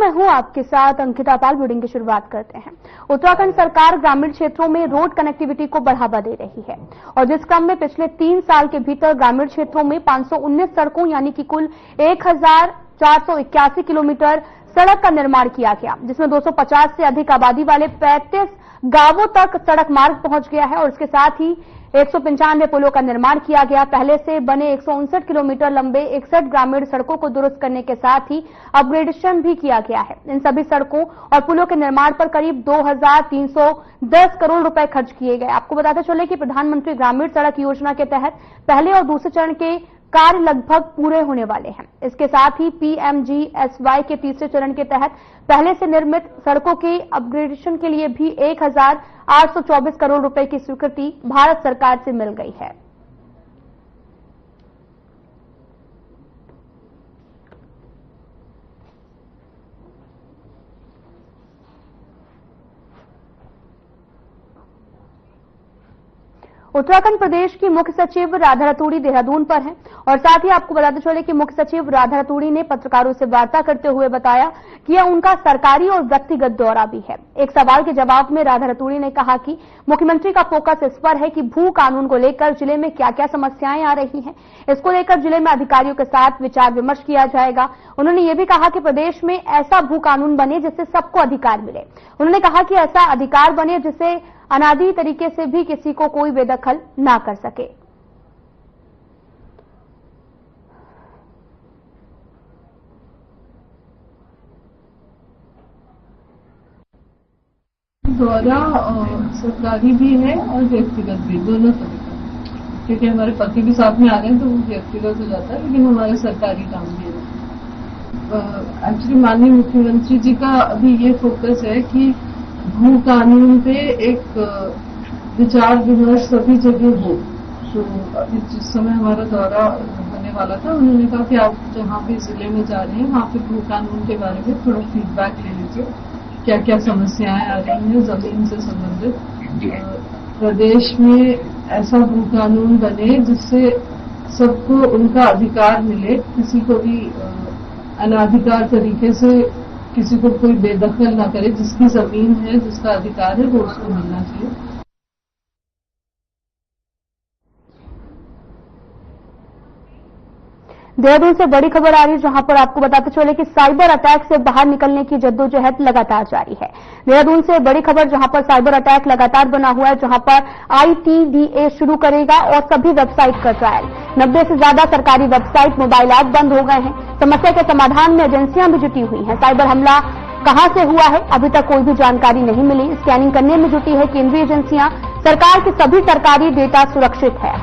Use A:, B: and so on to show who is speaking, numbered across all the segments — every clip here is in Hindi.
A: मैं हूं आपके साथ अंकिता पाल। बुलेटिन की शुरुआत करते हैं। उत्तराखंड सरकार ग्रामीण क्षेत्रों में रोड कनेक्टिविटी को बढ़ावा दे रही है और जिस क्रम में पिछले 3 साल के भीतर ग्रामीण क्षेत्रों में 519 सड़कों यानी कि कुल 1481 किलोमीटर सड़क का निर्माण किया गया, जिसमें 250 से अधिक आबादी वाले 35 गांवों तक सड़क मार्ग पहुंच गया है और इसके साथ ही 195 पुलों का निर्माण किया गया। पहले से बने 159 किलोमीटर लंबे 61 ग्रामीण सड़कों को दुरुस्त करने के साथ ही अपग्रेडेशन भी किया गया है। इन सभी सड़कों और पुलों के निर्माण पर करीब 2310 करोड़ रुपए खर्च किए गए। आपको बताते चले कि प्रधानमंत्री ग्रामीण सड़क योजना के तहत पहले और दूसरे चरण के कार्य लगभग पूरे होने वाले हैं। इसके साथ ही PMGSY के तीसरे चरण के तहत पहले से निर्मित सड़कों के अपग्रेडेशन के लिए भी 1824 करोड़ रुपए की स्वीकृति भारत सरकार से मिल गई है। उत्तराखंड प्रदेश की मुख्य सचिव राधा रतूड़ी देहरादून पर हैं और साथ ही आपको बताते चले कि मुख्य सचिव राधा रतूड़ी ने पत्रकारों से वार्ता करते हुए बताया कि यह उनका सरकारी और व्यक्तिगत दौरा भी है। एक सवाल के जवाब में राधा रतूड़ी ने कहा कि मुख्यमंत्री का फोकस इस पर है कि भू कानून को लेकर जिले में क्या क्या समस्याएं आ रही हैं, इसको लेकर जिले में अधिकारियों के साथ विचार विमर्श किया जाएगा। उन्होंने ये भी कहा कि प्रदेश में ऐसा भू कानून बने जिससे सबको अधिकार मिले। उन्होंने कहा कि ऐसा अधिकार बने जिससे अनादि तरीके से भी किसी को कोई बेदखल ना कर सके।
B: दौरा सरकारी भी है और व्यक्तिगत भी, दोनों तरीका, क्योंकि हमारे पति भी साथ में आ रहे हैं तो वो व्यक्तिगत हो जाता है, लेकिन हमारा सरकारी काम भी है। एक्चुअली माननीय मुख्यमंत्री जी का अभी ये फोकस है कि भू कानून पे एक विचार विमर्श सभी जगह हो। तो अभी जिस समय हमारा दौरा होने वाला था, उन्होंने कहा कि आप जहाँ भी जिले में जा रहे हैं वहाँ पे भू कानून के बारे में थोड़ा फीडबैक ले लीजिए, क्या क्या समस्याएं आ रही हैं जमीन से संबंधित। प्रदेश में ऐसा भू कानून बने जिससे सबको उनका अधिकार मिले, किसी को भी अनाधिकार तरीके से किसी को कोई बेदखल ना करे। जिसकी जमीन है, जिसका अधिकार है, वो उसको मिलना चाहिए।
A: देहरादून से बड़ी खबर आ रही है, जहां पर आपको बताते चले कि साइबर अटैक से बाहर निकलने की जद्दोजहद लगातार जारी है। देहरादून से बड़ी खबर, जहां पर साइबर अटैक लगातार बना हुआ है, जहां पर ITDA शुरू करेगा और सभी वेबसाइट का ट्रायल। 90 से ज्यादा सरकारी वेबसाइट, मोबाइल ऐप बंद हो गए हैं। समस्या के समाधान में एजेंसियां भी जुटी हुई हैं। साइबर हमला कहां से हुआ है, अभी तक कोई भी जानकारी नहीं मिली। स्कैनिंग करने में जुटी है केंद्रीय एजेंसियां। सरकार के सभी सरकारी डेटा सुरक्षित है।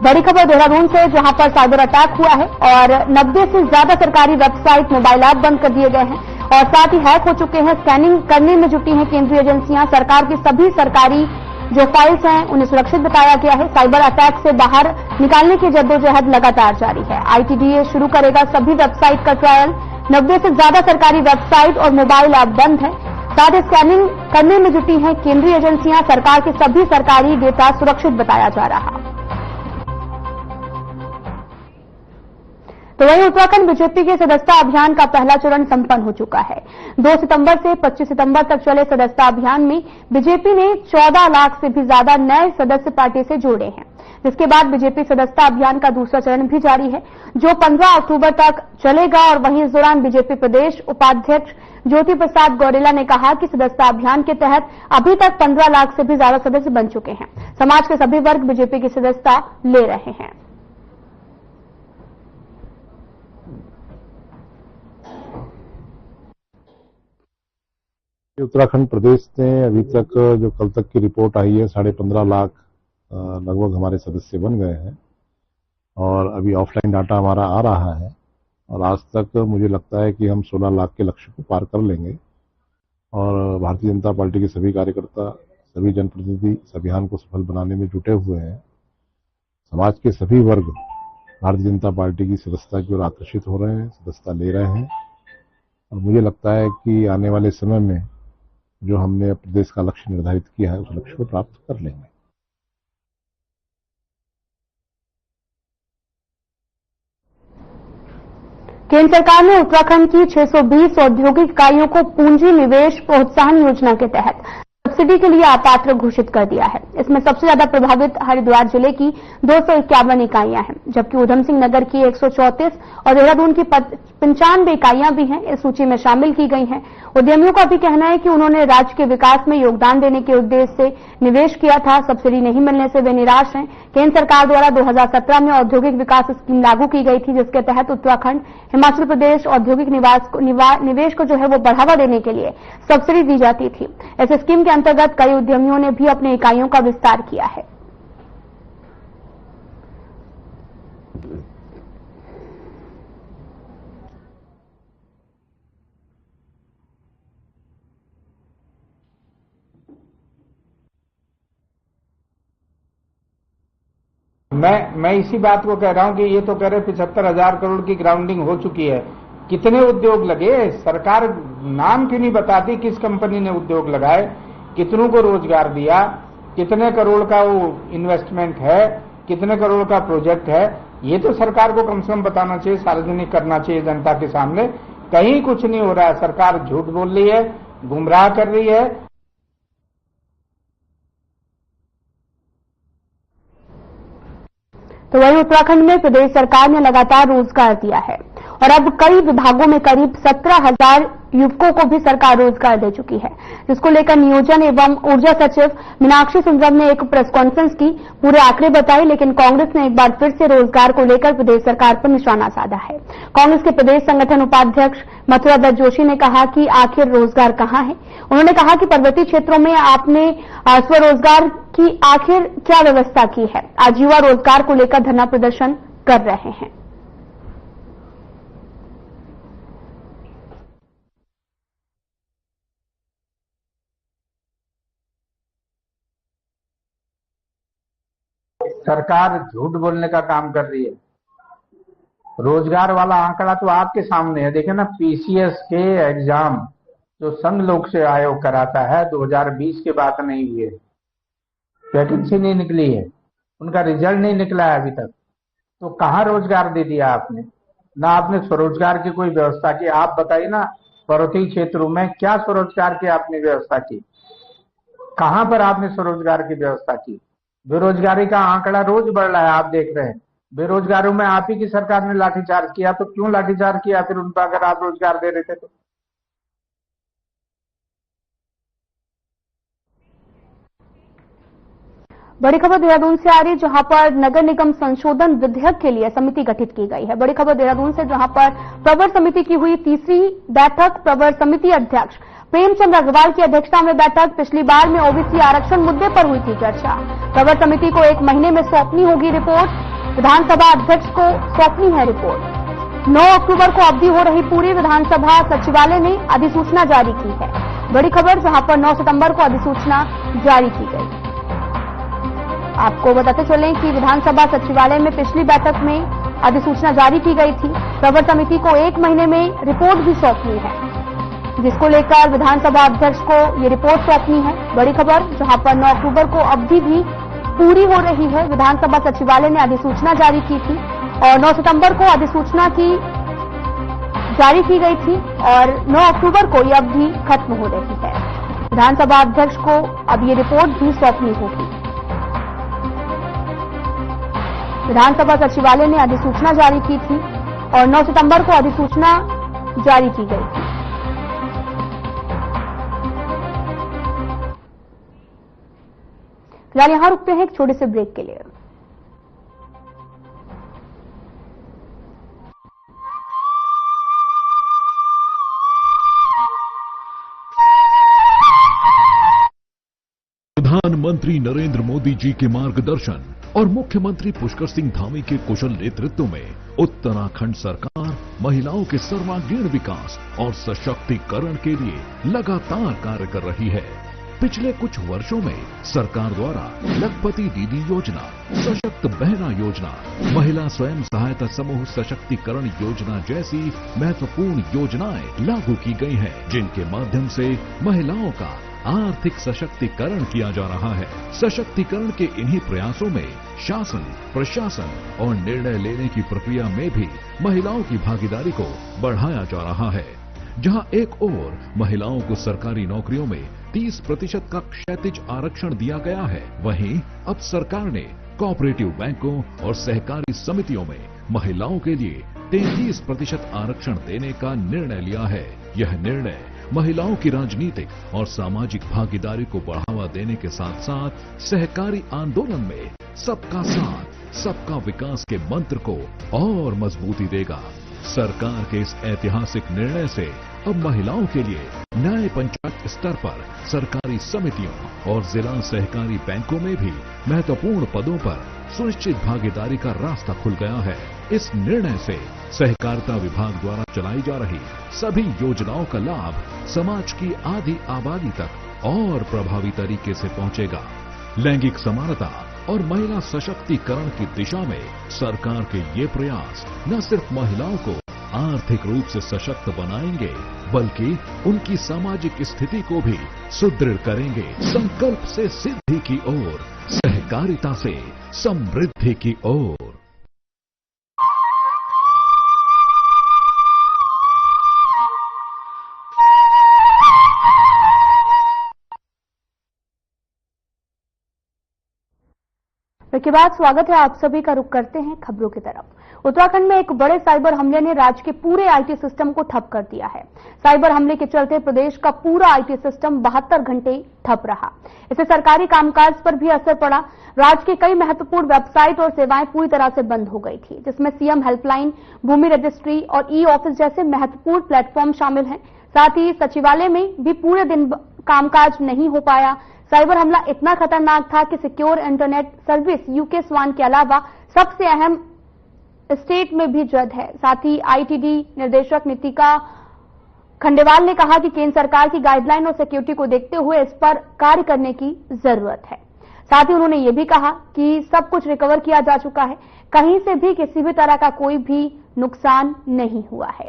A: बड़ी खबर देहरादून से, जहां पर साइबर अटैक हुआ है और 90 से ज्यादा सरकारी वेबसाइट, मोबाइल ऐप बंद कर दिए गए हैं और साथ ही हैक हो चुके हैं। स्कैनिंग करने में जुटी हैं केंद्रीय एजेंसियां। सरकार की सभी सरकारी जो फाइल्स हैं उन्हें सुरक्षित बताया गया है। साइबर अटैक से बाहर निकालने की जद्दोजहद लगातार जारी है। ITDA शुरू करेगा सभी वेबसाइट का ट्रायल। 90 से ज्यादा सरकारी वेबसाइट और मोबाइल ऐप बंद है। साथ ही स्कैनिंग करने में जुटी हैं केंद्रीय एजेंसियां। सरकार के सभी सरकारी डेटा सुरक्षित बताया जा रहा। तो वहीं उत्तराखंड बीजेपी के सदस्यता अभियान का पहला चरण संपन्न हो चुका है। 2 सितंबर से 25 सितंबर तक चले सदस्यता अभियान में बीजेपी ने 14 लाख से भी ज्यादा नए सदस्य पार्टी से जोड़े हैं, जिसके बाद बीजेपी सदस्यता अभियान का दूसरा चरण भी जारी है, जो 15 अक्टूबर तक चलेगा। और वहीं इस दौरान बीजेपी प्रदेश उपाध्यक्ष ज्योति प्रसाद गौरेला ने कहा कि सदस्यता अभियान के तहत अभी तक 15 लाख से भी ज्यादा सदस्य बन चुके हैं। समाज के सभी वर्ग बीजेपी की सदस्यता ले रहे हैं।
C: उत्तराखंड प्रदेश ने अभी तक जो कल तक की रिपोर्ट आई है 15.5 लाख लगभग हमारे सदस्य बन गए हैं और अभी ऑफलाइन डाटा हमारा आ रहा है और आज तक मुझे लगता है कि हम 16 लाख के लक्ष्य को पार कर लेंगे। और भारतीय जनता पार्टी के सभी कार्यकर्ता, सभी जनप्रतिनिधि इस अभियान को सफल बनाने में जुटे हुए हैं। समाज के सभी वर्ग भारतीय जनता पार्टी की सदस्यता की ओर आकर्षित हो रहे हैं, सदस्यता ले रहे हैं और मुझे लगता है कि आने वाले समय में जो हमने प्रदेश का लक्ष्य निर्धारित किया है उस लक्ष्य को प्राप्त कर लेंगे।
A: केंद्र सरकार ने उत्तराखंड की 620 औद्योगिक इकाइयों को पूंजी निवेश प्रोत्साहन योजना के तहत सब्सिडी के लिए अपात्र घोषित कर दिया है। इसमें सबसे ज्यादा प्रभावित हरिद्वार जिले की 251 इकाइयां हैं, जबकि उधम सिंह नगर की 134 और देहरादून की 95 इकाइयां भी हैं इस सूची में शामिल की गई हैं। उद्यमियों का भी कहना है कि उन्होंने राज्य के विकास में योगदान देने के उद्देश्य से निवेश किया था। सब्सिडी नहीं मिलने से वे निराश हैं। केंद्र सरकार द्वारा 2017 में औद्योगिक विकास स्कीम लागू की गई थी, जिसके तहत उत्तराखंड, हिमाचल प्रदेश औद्योगिक निवेश को जो है वो बढ़ावा देने के लिए सब्सिडी दी जाती थी। इस स्कीम के अंतर्गत कई उद्यमियों ने भी अपनी इकाइयों का विस्तार किया है।
D: मैं इसी बात को कह रहा हूं कि ये तो कह रहे 75,000 करोड़ की ग्राउंडिंग हो चुकी है। कितने उद्योग लगे? सरकार नाम क्यों नहीं बताती किस कंपनी ने उद्योग लगाए, कितनों को रोजगार दिया, कितने करोड़ का वो इन्वेस्टमेंट है, कितने करोड़ का प्रोजेक्ट है। ये तो सरकार को कम से कम बताना चाहिए, सार्वजनिक करना चाहिए जनता के सामने। कहीं कुछ नहीं हो रहा है। सरकार झूठ बोल रही है, गुमराह कर रही है।
A: तो वहीं उत्तराखंड में प्रदेश सरकार ने लगातार रोजगार दिया है और अब कई विभागों में करीब 17,000 युवकों को भी सरकार रोजगार दे चुकी है, जिसको लेकर नियोजन एवं ऊर्जा सचिव मीनाक्षी सुंदरम ने एक प्रेस कॉन्फ्रेंस की, पूरे आंकड़े बताए। लेकिन कांग्रेस ने एक बार फिर से रोजगार को लेकर प्रदेश सरकार पर निशाना साधा है। कांग्रेस के प्रदेश संगठन उपाध्यक्ष मथुरा दत्त जोशी ने कहा कि आखिर रोजगार कहां है। उन्होंने कहा कि पर्वतीय क्षेत्रों में आपने स्वरोजगार की आखिर क्या व्यवस्था की है। आज युवा रोजगार को लेकर धरना प्रदर्शन कर रहे हैं।
D: सरकार झूठ बोलने का काम कर रही है। रोजगार वाला आंकड़ा तो आपके सामने है। देखिए ना, पीसीएस के एग्जाम जो संघ लोक सेवा आयोग कराता है 2020 के बाद नहीं हुई है, वैकेंसी नहीं निकली है, उनका रिजल्ट नहीं निकला है अभी तक। तो कहां रोजगार दे दिया आपने? ना आपने स्वरोजगार की कोई व्यवस्था की। आप बताइए ना, पर्वतीय क्षेत्रों में क्या स्वरोजगार की आपने व्यवस्था की? कहां पर आपने स्वरोजगार की व्यवस्था की? बेरोजगारी का आंकड़ा रोज बढ़ रहा है, आप देख रहे हैं। बेरोजगारों में आप ही की सरकार ने लाठीचार्ज किया, तो क्यों लाठीचार्ज किया फिर उन पर, अगर आप रोजगार दे रहे थे तो?
A: बड़ी खबर देहरादून से आ रही, जहां पर नगर निगम संशोधन विधेयक के लिए समिति गठित की गई है। बड़ी खबर देहरादून से, जहां पर प्रवर समिति की हुई तीसरी बैठक। प्रवर समिति अध्यक्ष प्रेमचंद अग्रवाल की अध्यक्षता में बैठक। पिछली बार में ओबीसी आरक्षण मुद्दे पर हुई थी चर्चा। प्रवर समिति को 1 महीने में सौंपनी होगी रिपोर्ट। विधानसभा अध्यक्ष को सौंपनी है रिपोर्ट। 9 अक्टूबर को अवधि हो रही पूरी। विधानसभा सचिवालय ने अधिसूचना जारी की है। बड़ी खबर, जहां पर 9 सितंबर को अधिसूचना जारी की गई। आपको बताते चलें कि विधानसभा सचिवालय में पिछली बैठक में अधिसूचना जारी की गई थी। प्रवर समिति को 1 महीने में रिपोर्ट भी सौंपनी है, जिसको लेकर विधानसभा अध्यक्ष को ये रिपोर्ट सौंपनी है। बड़ी खबर, जहां पर 9 अक्टूबर को अवधि भी पूरी हो रही है। विधानसभा सचिवालय ने अधिसूचना जारी की थी और 9 सितंबर को अधिसूचना जारी की गई थी और 9 अक्टूबर को यह अवधि खत्म हो रही है। विधानसभा अध्यक्ष को अब ये रिपोर्ट भी सौंपनी होगी। विधानसभा सचिवालय ने अधिसूचना जारी की थी और 9 सितंबर को अधिसूचना जारी की गई थी। फिलहाल यहां रुकते हैं एक छोटे से ब्रेक के लिए।
E: प्रधानमंत्री नरेंद्र मोदी जी के मार्गदर्शन और मुख्यमंत्री पुष्कर सिंह धामी के कुशल नेतृत्व में उत्तराखंड सरकार महिलाओं के सर्वांगीण विकास और सशक्तिकरण के लिए लगातार कार्य कर रही है। पिछले कुछ वर्षों में सरकार द्वारा लखपति दीदी योजना, सशक्त बहना योजना, महिला स्वयं सहायता समूह सशक्तिकरण योजना जैसी महत्वपूर्ण योजनाएं लागू की गई हैं, जिनके माध्यम से महिलाओं का आर्थिक सशक्तिकरण किया जा रहा है। सशक्तिकरण के इन्हीं प्रयासों में शासन, प्रशासन और निर्णय लेने की प्रक्रिया में भी महिलाओं की भागीदारी को बढ़ाया जा रहा है। जहां एक ओर महिलाओं को सरकारी नौकरियों में 30% का क्षैतिज आरक्षण दिया गया है, वहीं अब सरकार ने कोऑपरेटिव बैंकों और सहकारी समितियों में महिलाओं के लिए 33% आरक्षण देने का निर्णय लिया है। यह निर्णय महिलाओं की राजनीतिक और सामाजिक भागीदारी को बढ़ावा देने के साथ साथ सहकारी आंदोलन में सबका साथ, सबका विकास के मंत्र को और मजबूती देगा। सरकार के इस ऐतिहासिक निर्णय से अब महिलाओं के लिए न्याय पंचायत स्तर पर सरकारी समितियों और जिला सहकारी बैंकों में भी महत्वपूर्ण पदों पर सुनिश्चित भागीदारी का रास्ता खुल गया है। इस निर्णय से सहकारिता विभाग द्वारा चलाई जा रही सभी योजनाओं का लाभ समाज की आधी आबादी तक और प्रभावी तरीके से पहुंचेगा। लैंगिक समानता और महिला सशक्तिकरण की दिशा में सरकार के ये प्रयास न सिर्फ महिलाओं को आर्थिक रूप से सशक्त बनाएंगे, बल्कि उनकी सामाजिक स्थिति को भी सुदृढ़ करेंगे। संकल्प से सिद्धि की ओर, सहकारिता से समृद्धि की ओर।
A: के बाद स्वागत है आप सभी का। रुख करते हैं खबरों की तरफ। उत्तराखंड में एक बड़े साइबर हमले ने राज्य के पूरे आईटी सिस्टम को ठप कर दिया है। साइबर हमले के चलते प्रदेश का पूरा आईटी सिस्टम 72 घंटे ठप रहा। इससे सरकारी कामकाज पर भी असर पड़ा। राज्य की कई महत्वपूर्ण वेबसाइट और सेवाएं पूरी तरह से बंद हो गई थी, जिसमें सीएम हेल्पलाइन, भूमि रजिस्ट्री और ई ऑफिस जैसे महत्वपूर्ण प्लेटफॉर्म शामिल हैं। साथ ही सचिवालय में भी पूरे दिन कामकाज नहीं हो पाया। साइबर हमला इतना खतरनाक था कि सिक्योर इंटरनेट सर्विस यूके स्वान के अलावा सबसे अहम स्टेट में भी जद है। साथ ही आईटीडी निर्देशक नितिका खंडेवाल ने कहा कि केंद्र सरकार की गाइडलाइन और सिक्योरिटी को देखते हुए इस पर कार्य करने की जरूरत है। साथ ही उन्होंने ये भी कहा कि सब कुछ रिकवर किया जा चुका है, कहीं से भी किसी भी तरह का कोई भी नुकसान नहीं हुआ है।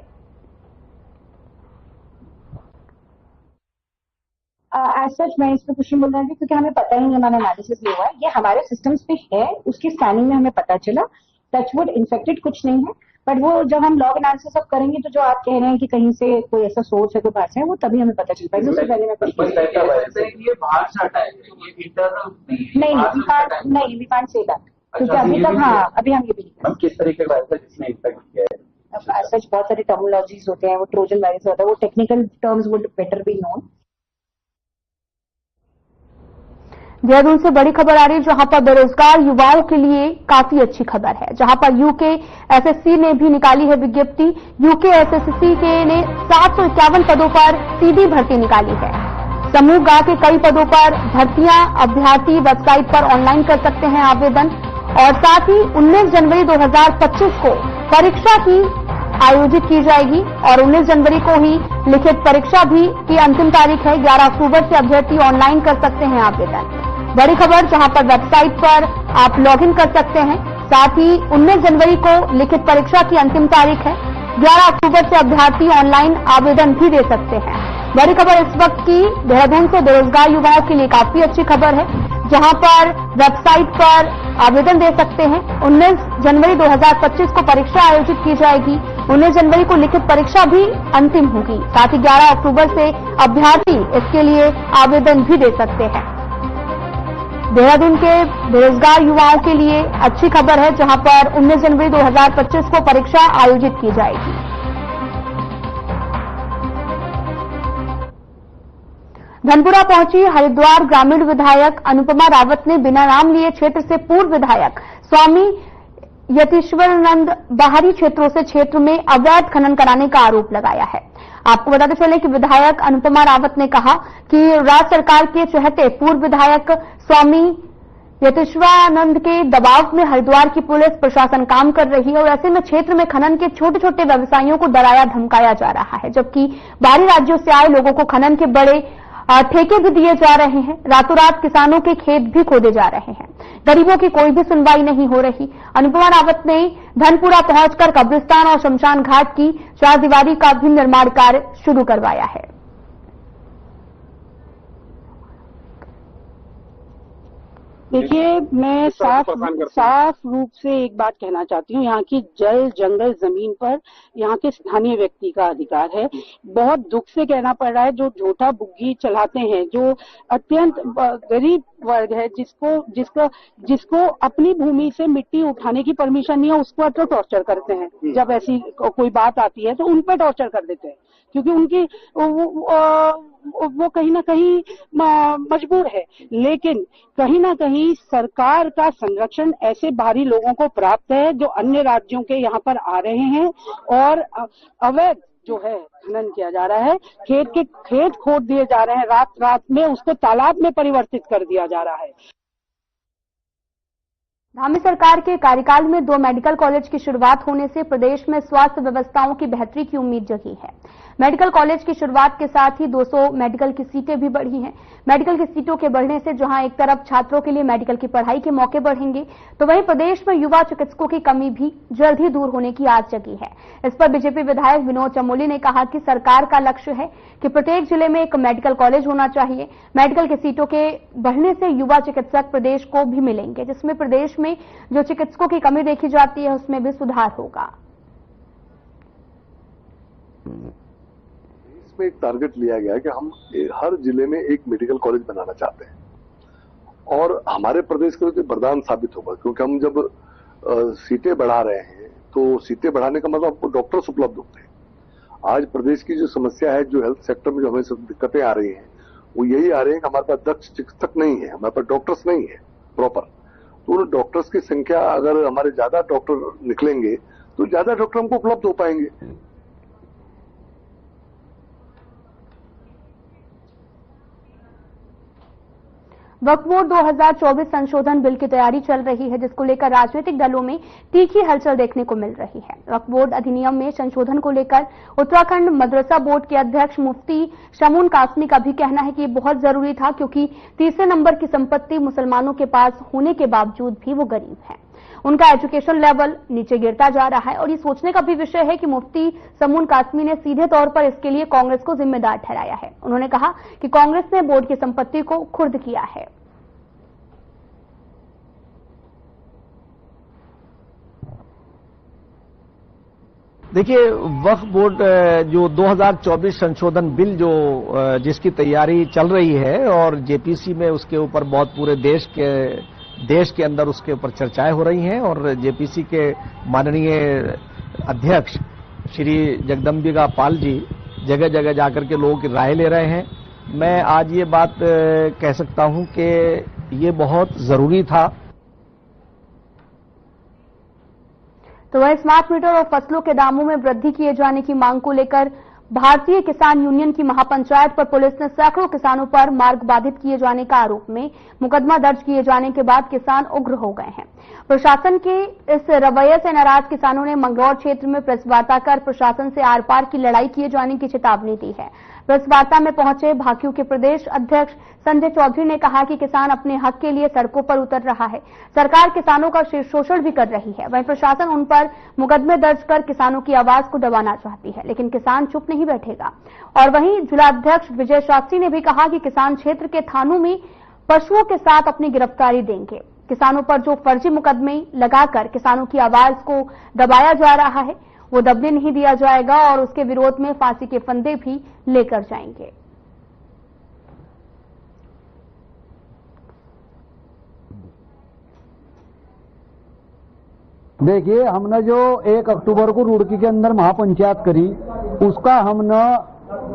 F: एज सच मैं इस पर कुछ नहीं बोल रहा थी क्योंकि हमें पता ही नहीं, हमारा एनालिसिस नहीं हुआ है। ये हमारे सिस्टम्स पे है, उसकी स्कैनिंग में हमें पता चला। टचवुड इन्फेक्टेड कुछ नहीं है, बट वो जब हम लॉग एनालिसिस अब करेंगे तो जो आप कह रहे हैं कि कहीं से कोई ऐसा सोर्स है, कोई बाहर से है, वो तभी हमें पता चल पाएगा। उससे पहले मैं कुछ नहीं, वी कांट से दैट, क्योंकि अभी तक अभी हम ये भी नहीं।
G: किस तरीके का वायरस जिसने इन्फेक्ट किया है?
F: अब सच बहुत सारे टर्मिनोलॉजीज होते हैं, वो ट्रोजन वायरस होता है, वो technical terms would better be known.
A: Dehradun से बड़ी खबर आ रही है, जहां पर बेरोजगार युवाओं के लिए काफी अच्छी खबर है। जहां पर यूके एसएससी ने भी निकाली है विज्ञप्ति। यूके एसएससी के ने 751 पदों पर सीधी भर्ती निकाली है। समूह गा के कई पदों पर भर्तियां अभ्यर्थी वेबसाइट पर ऑनलाइन कर सकते हैं आवेदन। और साथ ही 19 जनवरी 2025 को परीक्षा की आयोजित की जाएगी और 19 जनवरी को ही लिखित परीक्षा भी की अंतिम तारीख है। 11 अक्टूबर से अभ्यर्थी ऑनलाइन कर सकते हैं आवेदन। बड़ी खबर, जहां पर वेबसाइट पर आप लॉगिन कर सकते हैं। साथ ही 19 जनवरी को लिखित परीक्षा की अंतिम तारीख है। 11 अक्टूबर से अभ्यर्थी ऑनलाइन आवेदन भी दे सकते हैं। बड़ी खबर इस वक्त की देहरादून से बेरोजगार युवाओं के लिए काफी अच्छी खबर है, जहां पर वेबसाइट पर आवेदन दे सकते हैं। 19 जनवरी 2025 को परीक्षा आयोजित की जाएगी। 19 जनवरी को लिखित परीक्षा भी अंतिम होगी। साथ ही 11 अक्टूबर से अभ्यर्थी इसके लिए आवेदन भी दे सकते हैं। देहरादून के बेरोजगार युवाओं के लिए अच्छी खबर है, जहां पर 19 जनवरी 2025 को परीक्षा आयोजित की जाएगी। धनपुरा पहुंची हरिद्वार ग्रामीण विधायक अनुपमा रावत ने बिना नाम लिए क्षेत्र से पूर्व विधायक स्वामी यतीश्वरानंद बाहरी क्षेत्रों से क्षेत्र में अवैध खनन कराने का आरोप लगाया है। आपको बताते चले कि विधायक अनुपमा रावत ने कहा कि राज्य सरकार के चहते पूर्व विधायक स्वामी यतीश्वरानंद के दबाव में हरिद्वार की पुलिस प्रशासन काम कर रही है और ऐसे में क्षेत्र में खनन के छोटे छोटे व्यवसायियों को डराया धमकाया जा रहा है, जबकि बाहरी राज्यों से आए लोगों को खनन के बड़े ठेके भी दिए जा रहे हैं। रातों रात किसानों के खेत भी खोदे जा रहे हैं। गरीबों की कोई भी सुनवाई नहीं हो रही। अनुपमा रावत ने धनपुरा पहुंचकर कब्रिस्तान और शमशान घाट की चारदीवारी का भी निर्माण कार्य शुरू करवाया है।
F: देखिए, मैं साफ रूप से एक बात कहना चाहती हूँ, यहाँ की जल जंगल जमीन पर यहाँ के स्थानीय व्यक्ति का अधिकार है। बहुत दुख से कहना पड़ रहा है, जो झूठा बुग्गी चलाते हैं, जो अत्यंत गरीब वर्ग है, जिसको अपनी भूमि से मिट्टी उठाने की परमिशन नहीं है, उसको तो टॉर्चर करते हैं। जब ऐसी कोई बात आती है तो उन पर टॉर्चर कर देते हैं, क्योंकि उनकी वो कहीं ना कहीं मजबूर है। लेकिन कहीं ना कहीं सरकार का संरक्षण ऐसे बाहरी लोगों को प्राप्त है जो अन्य राज्यों के यहाँ पर आ रहे हैं और अवैध जो है खनन किया जा रहा है, खेत खोद दिए जा रहे हैं, रात में उसको तालाब में परिवर्तित कर दिया जा रहा है।
A: धामी सरकार के कार्यकाल में 2 मेडिकल कॉलेज की शुरुआत होने से प्रदेश में स्वास्थ्य व्यवस्थाओं की बेहतरी की उम्मीद जगी है। मेडिकल कॉलेज की शुरुआत के साथ ही 200 मेडिकल की सीटें भी बढ़ी हैं। मेडिकल की सीटों के बढ़ने से जहां एक तरफ छात्रों के लिए मेडिकल की पढ़ाई के मौके बढ़ेंगे, तो वहीं प्रदेश में युवा चिकित्सकों की कमी भी जल्द ही दूर होने की आस जगी है। इस पर बीजेपी विधायक विनोद चमोली ने कहा कि सरकार का लक्ष्य है कि प्रत्येक जिले में एक मेडिकल कॉलेज होना चाहिए। मेडिकल की सीटों के बढ़ने से युवा चिकित्सक प्रदेश को भी मिलेंगे, जिसमें प्रदेश में जो चिकित्सकों की कमी देखी जाती है उसमें भी सुधार होगा।
H: इसमें एक टारगेट लिया गया है कि हम हर जिले में एक मेडिकल कॉलेज बनाना चाहते हैं और हमारे प्रदेश के लिए वरदान साबित होगा, क्योंकि हम जब सीटें बढ़ा रहे हैं तो सीटें बढ़ाने का मतलब आपको डॉक्टर्स उपलब्ध होते हैं। आज प्रदेश की जो समस्या है, जो हेल्थ सेक्टर में जो हमें सब दिक्कतें आ रही हैं, वो यही आ रही है कि हमारे पास दक्ष चिकित्सक नहीं है, हमारे पास डॉक्टर्स नहीं है प्रॉपर। तो उन डॉक्टर्स की संख्या, अगर हमारे ज्यादा डॉक्टर निकलेंगे तो ज्यादा डॉक्टर हमको उपलब्ध हो पाएंगे।
A: वक्फ बोर्ड 2024 संशोधन बिल की तैयारी चल रही है, जिसको लेकर राजनीतिक दलों में तीखी हलचल देखने को मिल रही है। वक्फ बोर्ड अधिनियम में संशोधन को लेकर उत्तराखंड मदरसा बोर्ड के अध्यक्ष मुफ्ती शमून कासमी का भी कहना है कि ये बहुत जरूरी था, क्योंकि तीसरे नंबर की संपत्ति मुसलमानों के पास होने के बावजूद भी वो गरीब है। उनका एजुकेशन लेवल नीचे गिरता जा रहा है और ये सोचने का भी विषय है कि मुफ्ती शमून कासमी ने सीधे तौर पर इसके लिए कांग्रेस को जिम्मेदार ठहराया है। उन्होंने कहा कि कांग्रेस ने बोर्ड की संपत्ति को खुर्द किया है।
I: देखिए, वक्फ बोर्ड जो 2024 संशोधन बिल जो जिसकी तैयारी चल रही है और जेपीसी में उसके ऊपर बहुत पूरे देश के अंदर उसके ऊपर चर्चाएं हो रही हैं और जेपीसी के माननीय अध्यक्ष श्री जगदम्बिका पाल जी जगह जगह जाकर के लोगों की राय ले रहे हैं। मैं आज ये बात कह सकता हूं कि ये बहुत जरूरी था।
A: तो वह स्मार्ट मीटर और फसलों के दामों में वृद्धि किए जाने की मांग को लेकर भारतीय किसान यूनियन की महापंचायत पर पुलिस ने सैकड़ों किसानों पर मार्ग बाधित किए जाने का आरोप में मुकदमा दर्ज किए जाने के बाद किसान उग्र हो गए हैं। प्रशासन के इस रवैये से नाराज किसानों ने मंगरौर क्षेत्र में प्रेस वार्ता कर प्रशासन से आर पार की लड़ाई किए जाने की चेतावनी दी है। प्रेस वार्ता में पहुंचे भाकियू के प्रदेश अध्यक्ष संजय चौधरी ने कहा कि किसान अपने हक के लिए सड़कों पर उतर रहा है, सरकार किसानों का शोषण भी कर रही है। वहीं प्रशासन उन पर मुकदमे दर्ज कर किसानों की आवाज को दबाना चाहती है, लेकिन किसान चुप नहीं बैठेगा। और वहीं जिलाध्यक्ष विजय शास्त्री ने भी कहा कि किसान क्षेत्र के थानों में पशुओं के साथ अपनी गिरफ्तारी देंगे। किसानों पर जो फर्जी मुकदमे लगाकर किसानों की आवाज को दबाया जा रहा है, वो दबने नहीं दिया जाएगा और उसके विरोध में फांसी के फंदे भी लेकर जाएंगे।
J: देखिए, हमने जो 1 अक्टूबर को रुड़की के अंदर महापंचायत करी, उसका हमने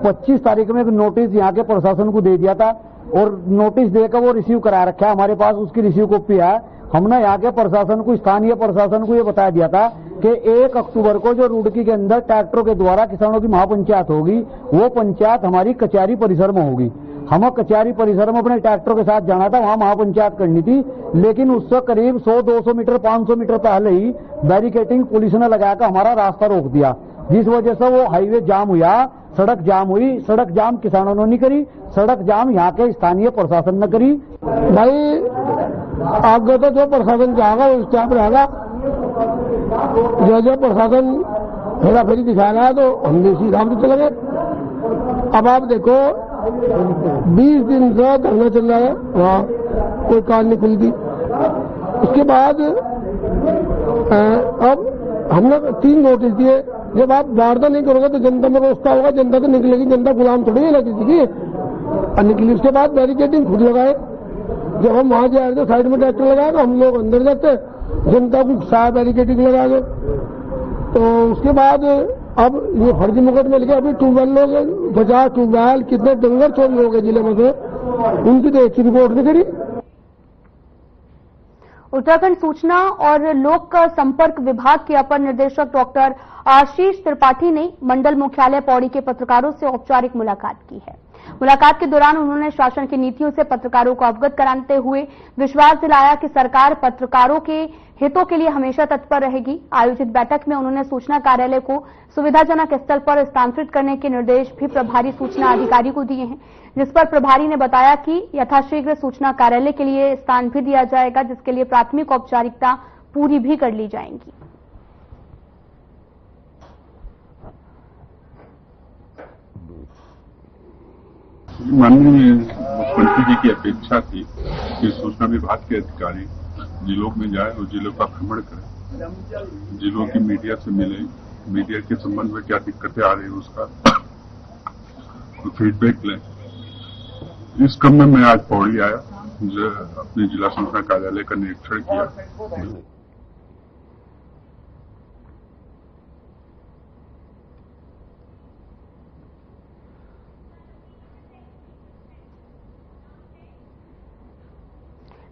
J: 25 तारीख में एक नोटिस यहाँ के प्रशासन को दे दिया था और नोटिस देकर वो रिसीव करा रखा है हमारे पास, उसकी रिसीव कॉपी है। हमने यहाँ के प्रशासन को, स्थानीय प्रशासन को ये बता दिया था कि 1 अक्टूबर को जो रुड़की के अंदर ट्रैक्टरों के द्वारा किसानों की महापंचायत होगी, वो पंचायत हमारी कचहरी परिसर में होगी। हमें कचहरी परिसर में अपने ट्रैक्टरों के साथ जाना था, वहां महापंचायत करनी थी, लेकिन उससे करीब 100-200 मीटर 500 मीटर पहले ही बैरिकेटिंग पुलिस ने लगाकर हमारा रास्ता रोक दिया, जिस वजह से वो हाईवे जाम हुआ, सड़क जाम हुई। सड़क जाम किसानों ने नहीं करी, सड़क जाम यहाँ के स्थानीय प्रशासन ने करी। भाई आगे तो जो प्रशासन जाएगा वो स्टाफ रहेगा, जो प्रशासन फेरा फेरी दिखाना है तो हम इसी काम से चलेंगे। अब आप देखो 20 दिन से धरना चल रहा है, वहाँ कोई कार नहीं खुलती।
K: उसके बाद अब हमने 3 नोटिस दिए। जब आप वार्ता नहीं करोगे तो जनता में रोस्ता होगा, जनता तो निकलेगी, जनता गुलाम थोड़ी है ना किसी की, और निकली। उसके बाद बैरिकेडिंग खुद लगाए। जब हम वहां जा रहे थे साइड में ट्रैक्टर लगाएगा, हम लोग अंदर जाते, जनता को सारा बैरिकेडिंग लगा दो। तो उसके बाद अब ये फर्जी मुकदमे लेके अभी ट्यूबवेल लोग 50 ट्यूबवेल कितने डंगर चोरी हो गए जिले में से, उनकी तो एक रिपोर्ट नहीं करी।
A: उत्तराखंड सूचना और लोक संपर्क विभाग के अपर निदेशक डॉक्टर आशीष त्रिपाठी ने मंडल मुख्यालय पौड़ी के पत्रकारों से औपचारिक मुलाकात की है। मुलाकात के दौरान उन्होंने शासन की नीतियों से पत्रकारों को अवगत कराते हुए विश्वास दिलाया कि सरकार पत्रकारों के हितों के लिए हमेशा तत्पर रहेगी। आयोजित बैठक में उन्होंने सूचना कार्यालय को सुविधाजनक स्थल पर स्थानांतरित करने के निर्देश भी प्रभारी सूचना अधिकारी को दिए हैं, जिस पर प्रभारी ने बताया कि यथाशीघ्र सूचना कार्यालय के लिए स्थान भी दिया जाएगा, जिसके लिए प्राथमिक औपचारिकता पूरी भी कर ली जाएंगी।
L: माननीय मुख्यमंत्री जी की अपेक्षा थी कि सूचना विभाग के अधिकारी जिलों में जाए और जिलों का भ्रमण करें, जिलों की मीडिया से मिले, मीडिया के संबंध में क्या दिक्कतें आ रही है उसका फीडबैक लें। इस क्रम में मैं आज पौड़ी आया, जो अपने जिला सूचना कार्यालय का निरीक्षण किया।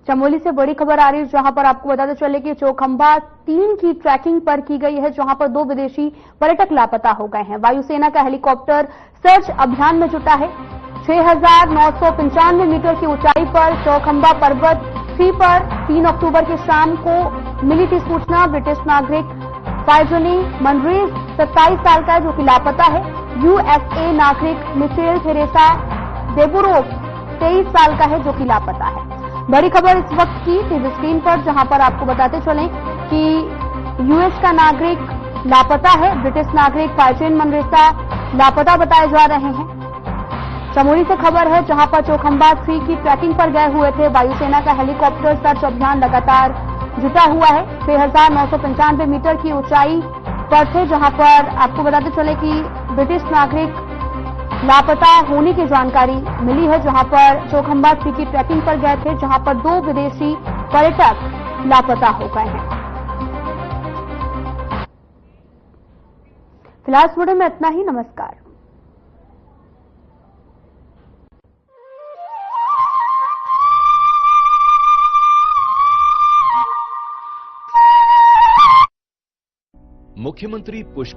A: चमोली से बड़ी खबर आ रही है, जहां पर आपको बताते चले कि चौखंबा 3 की ट्रैकिंग पर की गई है, जहां पर 2 विदेशी पर्यटक लापता हो गए हैं। वायुसेना का हेलीकॉप्टर सर्च अभियान में जुटा है। 6,995 मीटर की ऊंचाई पर चौखंबा पर्वत 3 पर 3 अक्टूबर की शाम को मिली थी सूचना। ब्रिटिश नागरिक फाइजनी मनरीज 27 साल का है, जो कि लापता है। यूएसए नागरिक मिशेल थेरेसा देबुरोव 23 साल का है, जो कि लापता है। बड़ी खबर इस वक्त की टीवी स्क्रीन पर, जहां पर आपको बताते चलें कि यूएस का नागरिक लापता है, ब्रिटिश नागरिक फाइजन मनरेसा लापता बताए जा रहे हैं। चमोली से खबर है, जहां पर चौखंबा 3 की ट्रैकिंग पर गए हुए थे। वायुसेना का हेलीकॉप्टर सर्च अभियान लगातार जुटा हुआ है। 6,995 मीटर की ऊंचाई पर थे, जहां पर आपको बताते चले कि ब्रिटिश नागरिक लापता होने की जानकारी मिली है, जहां पर चौखंबा 3 की ट्रैकिंग पर गए थे, जहां पर 2 विदेशी पर्यटक लापता हो गए हैं। फिलहाल इस वीडियो में इतना ही। नमस्कार।
M: मुख्यमंत्री पुष्कर